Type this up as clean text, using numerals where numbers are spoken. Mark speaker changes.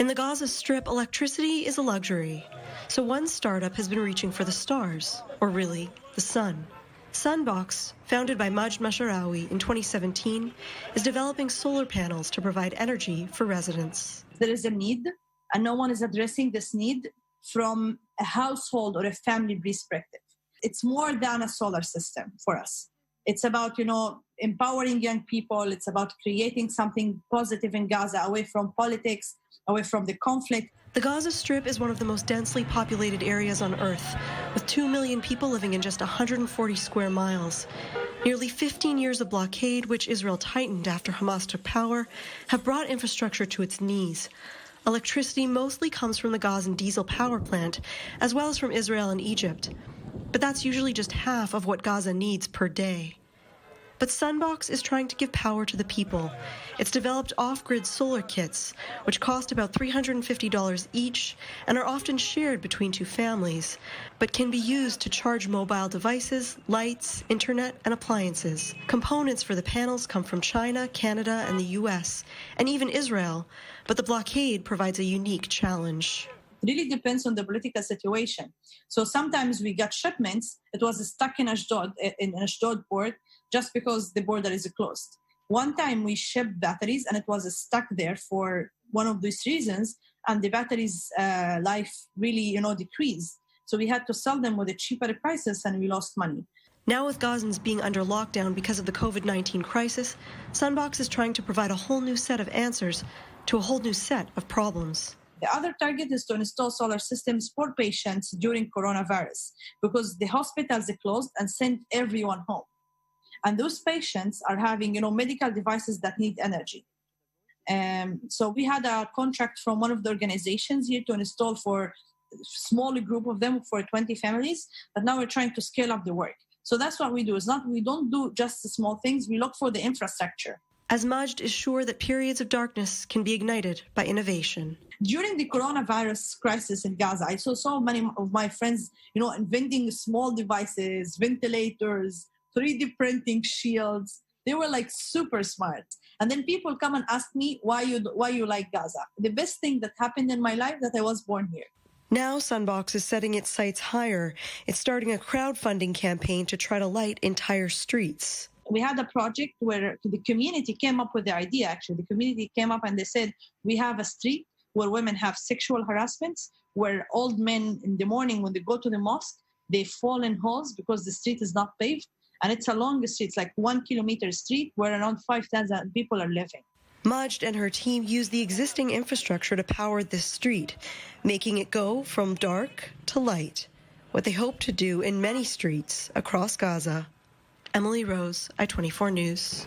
Speaker 1: In the Gaza Strip, electricity is a luxury. So one startup has been reaching for the stars, or really, the sun. Sunbox, founded by Majid Mashharawi in 2017, is developing solar panels to provide energy for residents.
Speaker 2: There is a need, and no one is addressing this need from a household or a family perspective. It's more than a solar system for us. It's about, empowering young people. It's about creating something positive in Gaza, away from politics, away from the conflict.
Speaker 1: The Gaza Strip is one of the most densely populated areas on Earth, with 2 million people living in just 140 square miles. Nearly 15 years of blockade, which Israel tightened after Hamas took power, have brought infrastructure to its knees. Electricity mostly comes from the Gazan diesel power plant, as well as from Israel and Egypt. But that's usually just half of what Gaza needs per day. But Sunbox is trying to give power to the people. It's developed off-grid solar kits, which cost about $350 each and are often shared between two families, but can be used to charge mobile devices, lights, internet, and appliances. Components for the panels come from China, Canada, and the US, and even Israel, but the blockade provides a unique challenge.
Speaker 2: It really depends on the political situation. So sometimes we got shipments. It was stuck in Ashdod port just because the border is closed. One time we shipped batteries and it was stuck there for one of these reasons, and the batteries' life really, decreased. So we had to sell them with a cheaper prices and we lost money.
Speaker 1: Now with Gazans being under lockdown because of the COVID-19 crisis, Sunbox is trying to provide a whole new set of answers to a whole new set of problems.
Speaker 2: The other target is to install solar systems for patients during coronavirus, because the hospitals are closed and sent everyone home. And those patients are having, medical devices that need energy. So we had a contract from one of the organizations here to install for a small group of them, for 20 families, but now we're trying to scale up the work. So that's what we do. We don't do just the small things, we look for the infrastructure.
Speaker 1: As Majd is sure that periods of darkness can be ignited by innovation.
Speaker 2: During the coronavirus crisis in Gaza, I saw so many of my friends, inventing small devices, ventilators, 3D printing shields. They were like super smart. And then people come and ask me why you like Gaza. The best thing that happened in my life that I was born here.
Speaker 1: Now Sunbox is setting its sights higher. It's starting a crowdfunding campaign to try to light entire streets.
Speaker 2: We had a project where the community came up with the idea, actually. The community came up and they said, we have a street where women have sexual harassments, where old men in the morning when they go to the mosque, they fall in holes because the street is not paved. And it's a long street, it's like 1 kilometer street where around 5,000 people are living.
Speaker 1: Majd and her team use the existing infrastructure to power this street, making it go from dark to light, what they hope to do in many streets across Gaza. Emily Rose, I-24 News.